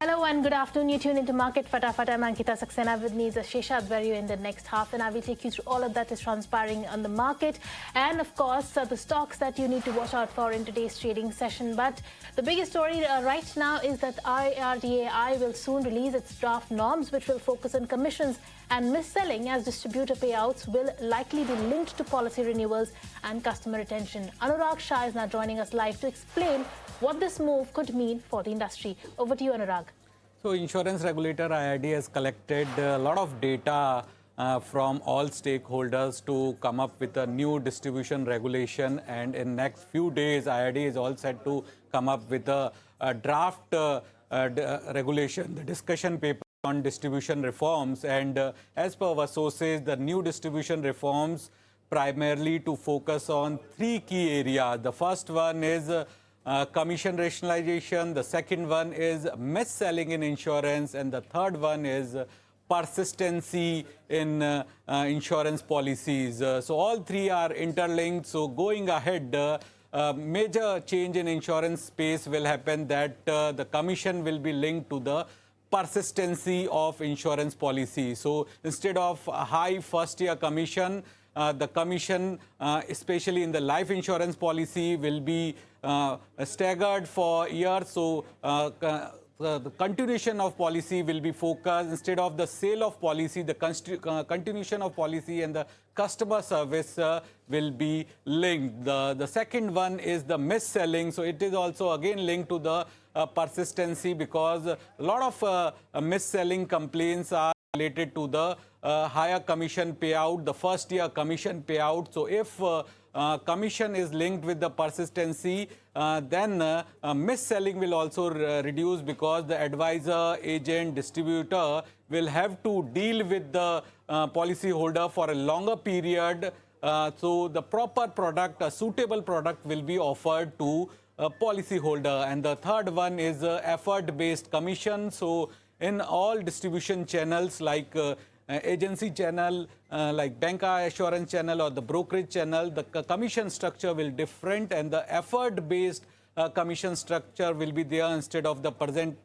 Hello and good afternoon. You tune into MarketFata. I'm Ankita Saxena. With me is Shesha Advario in the next half, and I will take you through all of that is transpiring on the market and, of course, the stocks that you need to watch out for in today's trading session. But the biggest story right now is that IRDAI will soon release its draft norms, which will focus on commissions and mis-selling, as distributor payouts will likely be linked to policy renewals and customer retention. Anurag Shah is now joining us live to explain what this move could mean for the industry. Over to you, Anurag. So, insurance regulator IRDAI has collected a lot of data from all stakeholders to come up with a new distribution regulation, and in next few days IRDAI is all set to come up with a draft regulation, the discussion paper on distribution reforms. And as per our sources, the new distribution reforms primarily to focus on three key areas. The first one is commission rationalization, the second one is mis-selling in insurance, and the third one is persistency in insurance policies. So all three are interlinked. So going ahead, major change in insurance space will happen, that the commission will be linked to the persistency of insurance policy. So instead of a high first-year commission, the commission, especially in the life insurance policy, will be staggered for years. So the continuation of policy will be focused. Instead of the sale of policy, the continuation of policy and the customer service will be linked. The second one is the mis-selling. So it is also again linked to the persistency, because a lot of mis-selling complaints are related to the higher commission payout, the first year commission payout. So if commission is linked with the persistency, then mis-selling will also reduce, because the advisor, agent, distributor will have to deal with the policy holder for a longer period. So the proper product, a suitable product, will be offered to a policy holder. And the third one is effort-based commission. So in all distribution channels like agency channel, like bank assurance channel or the brokerage channel, the commission structure will different, and the effort-based commission structure will be there instead of the present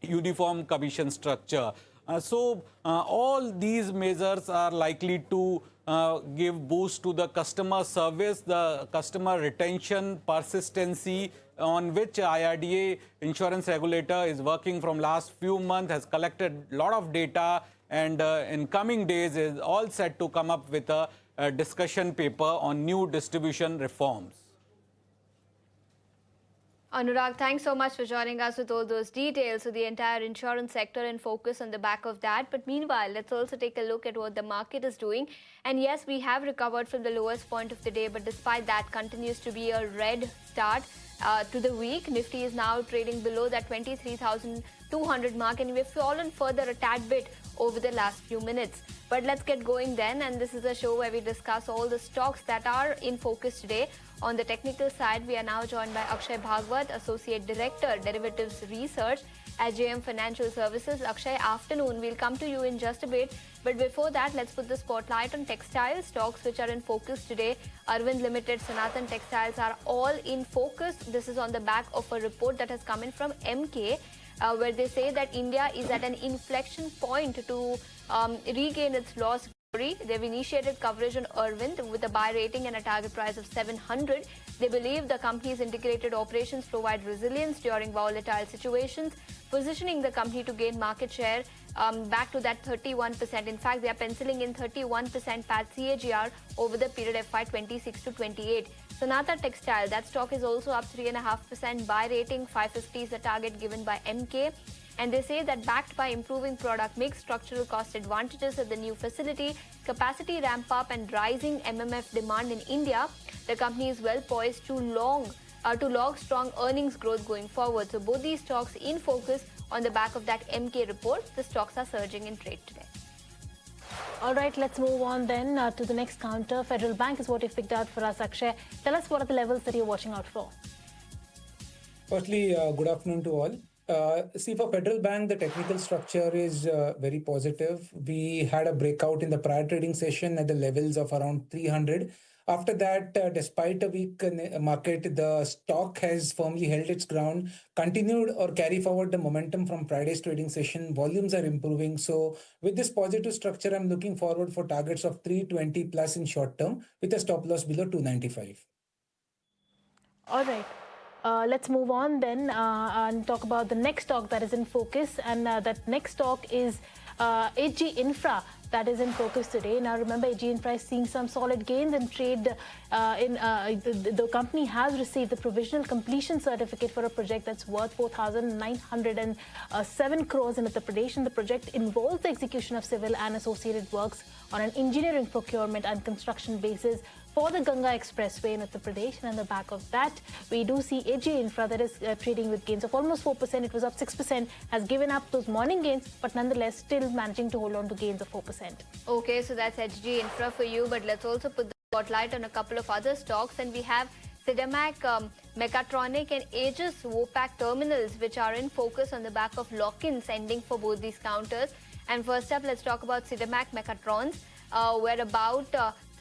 uniform commission structure. So all these measures are likely to give boost to the customer service, the customer retention, persistency, on which IRDAI insurance regulator is working from last few months, has collected a lot of data, and in coming days is all set to come up with a discussion paper on new distribution reforms. Anurag, thanks so much for joining us with all those details. So the entire insurance sector in focus on the back of that. But meanwhile, let's also take a look at what the market is doing. And yes, we have recovered from the lowest point of the day, but despite that, continues to be a red start to the week. Nifty is now trading below that 23,200 mark, and we've fallen further a tad bit over the last few minutes. But let's get going then, and this is a show where we discuss all the stocks that are in focus today. On the technical side, we are now joined by Akshay Bhagwat, Associate Director, Derivatives Research at JM Financial Services. Akshay, afternoon. We'll come to you in just a bit. But before that, let's put the spotlight on textile stocks which are in focus today. Arvind Limited, Sanathan Textiles are all in focus. This is on the back of a report that has come in from MK, where they say that India is at an inflection point to regain its lost glory. They've initiated coverage on Arvind with a buy rating and a target price of 700. They believe the company's integrated operations provide resilience during volatile situations, positioning the company to gain market share back to that 31%. In fact, they are penciling in 31% PAT CAGR over the period FY26 to 28. Sanathan Textile, that stock is also up 3.5%. Buy rating 550 is the target given by MK. And they say that backed by improving product mix, structural cost advantages at the new facility, capacity ramp up and rising MMF demand in India, the company is well poised to log strong earnings growth going forward. So both these stocks in focus on the back of that MK report. The stocks are surging in trade today. All right, let's move on then to the next counter. Federal Bank is what you've picked out for us, Akshay. Tell us what are the levels that you're watching out for. Firstly, good afternoon to all. See, for Federal Bank, the technical structure is very positive. We had a breakout in the prior trading session at the levels of around 300. After that, despite a weak market, the stock has firmly held its ground, continued or carry forward the momentum from Friday's trading session. Volumes are improving. So with this positive structure, I'm looking forward for targets of 320 plus in short term with a stop loss below 295. All right. Let's move on then and talk about the next stock that is in focus. And that next stock is AG Infra that is in focus today. Now, remember, AG Infra is seeing some solid gains in trade. The company has received the provisional completion certificate for a project that's worth 4,907 crores in Uttar Pradesh. And the project involves the execution of civil and associated works on an engineering, procurement and construction basis for the Ganga Expressway in Uttar Pradesh. And on the back of that, we do see AG Infra that is trading with gains of almost 4%. It was up 6%, has given up those morning gains, but nonetheless still managing to hold on to gains of 4%. Okay, so that's HG Infra for you, but let's also put the spotlight on a couple of other stocks, and we have Sidamac, Mechatronic and Aegis Vopak Terminals, which are in focus on the back of lock-ins ending for both these counters. And first up, let's talk about Sidamac Mechatrons, where about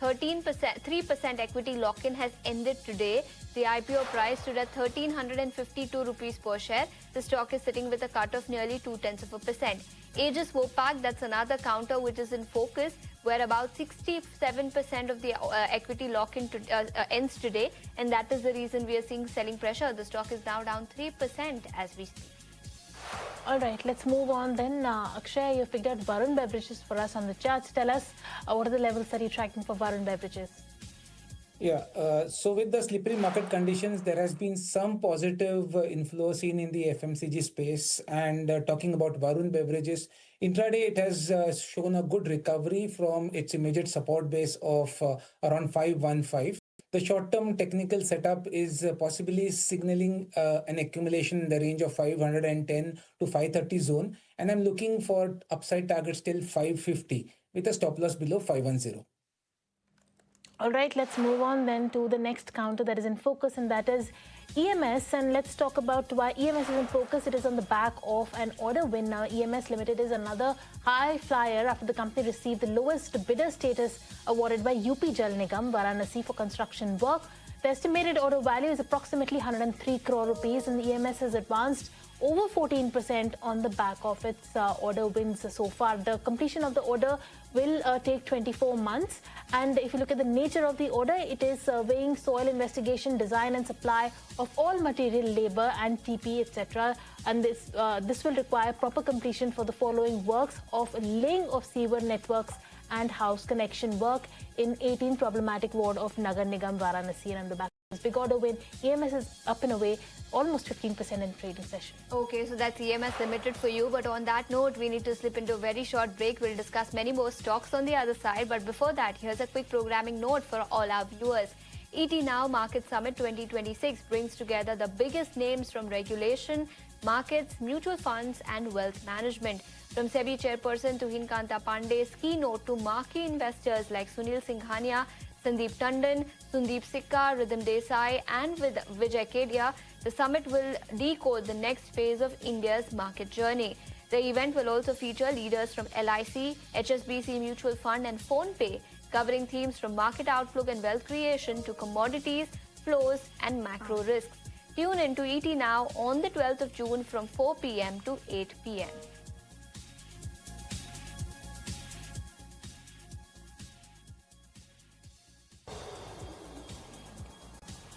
3% equity lock-in has ended today. The IPO price stood at 1,352 rupees per share. The stock is sitting with a cut of nearly 0.2%. Aegis Vopak, that's another counter which is in focus, where about 67% of the equity lock-in ends today, and that is the reason we are seeing selling pressure. The stock is now down 3% as we speak. All right, let's move on then. Akshay, you figured Varun Beverages for us on the charts. Tell us what are the levels that you're tracking for Varun Beverages? Yeah, so with the slippery market conditions, there has been some positive inflow seen in the FMCG space. And talking about Varun Beverages, intraday it has shown a good recovery from its immediate support base of around 515. The short-term technical setup is possibly signaling an accumulation in the range of 510 to 530 zone. And I'm looking for upside targets till 550 with a stop loss below 510. All right, let's move on then to the next counter that is in focus, and that is EMS. And let's talk about why EMS is in focus. It is on the back of an order win. Now, EMS Limited is another high flyer after the company received the lowest bidder status awarded by UP Jal Nigam, Varanasi, for construction work. The estimated order value is approximately 103 crore rupees, and the EMS has advanced over 14% on the back of its order wins so far. The completion of the order will take 24 months. And if you look at the nature of the order, it is surveying, soil investigation, design and supply of all material, labor and TP, etc. And this will require proper completion for the following works of laying of sewer networks and house connection work in 18 problematic ward of Nagar Nigam, Varanasi. And on the back of this big order win, EMS is up and away almost 15% in trading session. Okay, so that's EMS Limited for you. But on that note, we need to slip into a very short break. We'll discuss many more stocks on the other side. But before that, here's a quick programming note for all our viewers. ET Now Market Summit 2026 brings together the biggest names from regulation, markets, mutual funds and wealth management. From SEBI chairperson Tuhin Kanta Pandey's keynote to marquee investors like Sunil Singhania, Sandeep Tandon, Sundeep Sikka, Rhythm Desai and with Vijay Kedia, the summit will decode the next phase of India's market journey. The event will also feature leaders from LIC, HSBC Mutual Fund and PhonePe, covering themes from market outlook and wealth creation to commodities, flows and macro risks. Tune in to ET Now on the 12th of June from 4 p.m. to 8 p.m.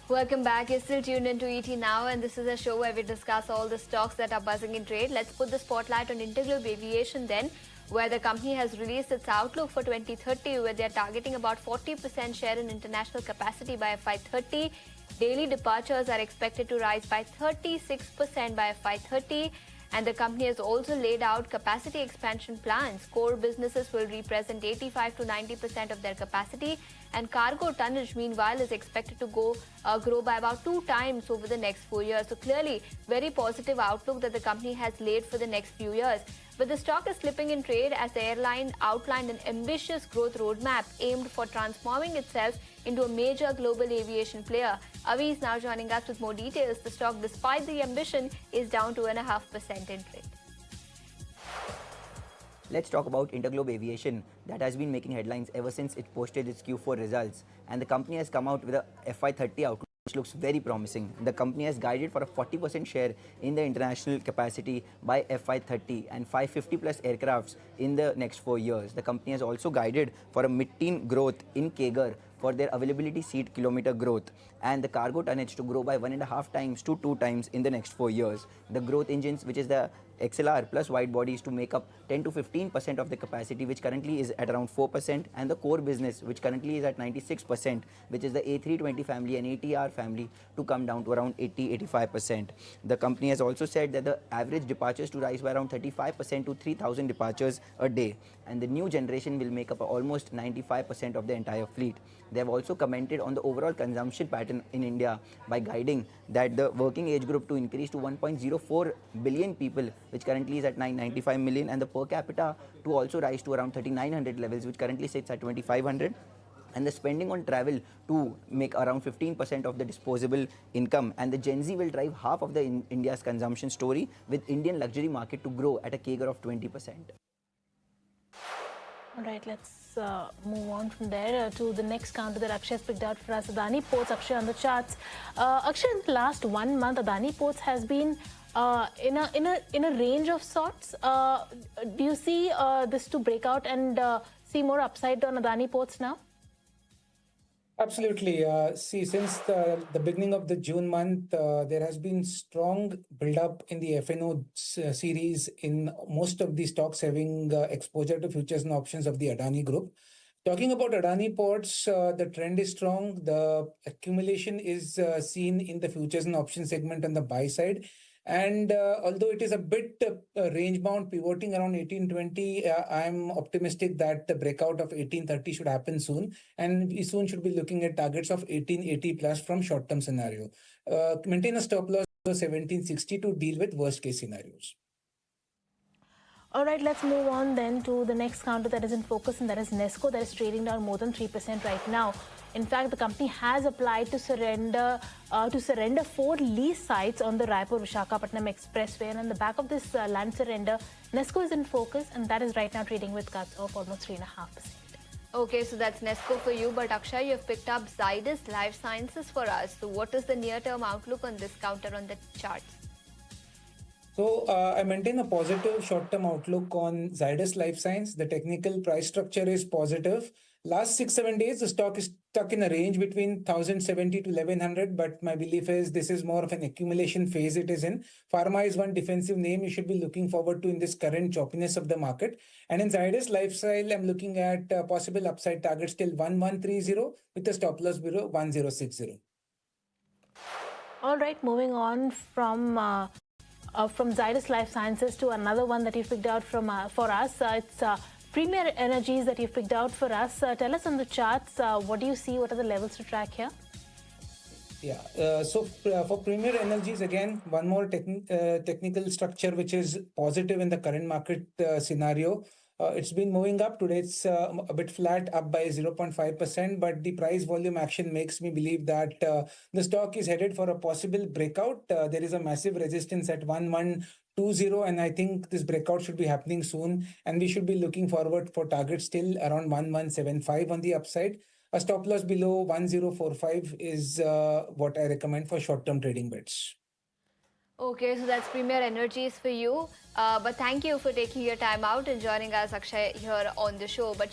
Welcome back. You're still tuned into ET Now, and this is a show where we discuss all the stocks that are buzzing in trade. Let's put the spotlight on IndiGo Aviation then, where the company has released its outlook for 2030, where they're targeting about 40% share in international capacity by FY30. Daily departures are expected to rise by 36% by FY30. And the company has also laid out capacity expansion plans. Core businesses will represent 85 to 90% of their capacity, and cargo tonnage, meanwhile, is expected to grow by about 2 times over the next 4 years. So clearly, very positive outlook that the company has laid for the next few years. But the stock is slipping in trade as the airline outlined an ambitious growth roadmap aimed for transforming itself into a major global aviation player. Avi is now joining us with more details. The stock, despite the ambition, is down 2.5% in trade. Let's talk about Interglobe Aviation that has been making headlines ever since it posted its Q4 results. And the company has come out with a FY30 outlook which looks very promising. The company has guided for a 40% share in the international capacity by FY30 and 550 plus aircrafts in the next 4 years. The company has also guided for a mid-teen growth in CAGR for their availability seat kilometer growth and the cargo tonnage to grow by 1.5 times to 2 times in the next 4 years. The growth engines, which is the XLR plus wide bodies, to make up 10 to 15% of the capacity, which currently is at around 4%, and the core business, which currently is at 96%, which is the A320 family and ATR family, to come down to around 80-85%. The company has also said that the average departures to rise by around 35% to 3,000 departures a day, and the new generation will make up almost 95% of the entire fleet. They have also commented on the overall consumption pattern in India by guiding that the working age group to increase to 1.04 billion people, which currently is at 995 million, and the per capita to also rise to around 3,900 levels, which currently sits at 2,500. And the spending on travel to make around 15% of the disposable income, and the Gen Z will drive half of the India's consumption story, with Indian luxury market to grow at a CAGR of 20%. All right, let's move on from there to the next counter that Akshay has picked out for us. Adani Ports, Akshay, on the charts. Akshay, in the last 1 month, Adani Ports has been in a range of sorts. Do you see this to break out and see more upside on Adani Ports now? Absolutely. See, since the beginning of the June month, there has been strong build-up in the FNO series in most of the stocks having exposure to futures and options of the Adani Group. Talking about Adani Ports, the trend is strong. The accumulation is seen in the futures and options segment on the buy side. And although it is a bit range-bound, pivoting around 1820, I'm optimistic that the breakout of 1830 should happen soon. And we soon should be looking at targets of 1880 plus from short-term scenario. Maintain a stop loss of 1760 to deal with worst-case scenarios. All right, let's move on then to the next counter that is in focus, and that is Nesco, that is trading down more than 3% right now. In fact, the company has applied to surrender 4 lease sites on the Raipur-Visakhapatnam Expressway, and on the back of this land surrender, Nesco is in focus, and that is right now trading with cuts of almost 3.5%. Okay, so that's Nesco for you, but Akshay, you've picked up Zydus Life Sciences for us. So what is the near-term outlook on this counter on the charts? So I maintain a positive short-term outlook on Zydus Life Sciences. The technical price structure is positive. Last 6-7 days, the stock is stuck in a range between 1,070 to 1,100, but my belief is this is more of an accumulation phase it is in. Pharma is one defensive name you should be looking forward to in this current choppiness of the market. And in Zydus Lifestyle, I'm looking at possible upside targets till 1,130 with a stop loss below 1,060. All right, moving on from Zydus Life Sciences to another one that you picked out for us. It's Premier Energies that you picked out for us. Tell us on the charts, what do you see? What are the levels to track here? Yeah, so for Premier Energies, again, one more technical structure which is positive in the current market scenario. It's been moving up. Today it's a bit flat, up by 0.5%, but the price volume action makes me believe that the stock is headed for a possible breakout. There is a massive resistance at 1120, and I think this breakout should be happening soon, and we should be looking forward for targets still around 1175 on the upside. A stop loss below 1045 is what I recommend for short-term trading bets. Okay, so that's Premier Energies for you. But thank you for taking your time out and joining us, Akshay, here on the show. But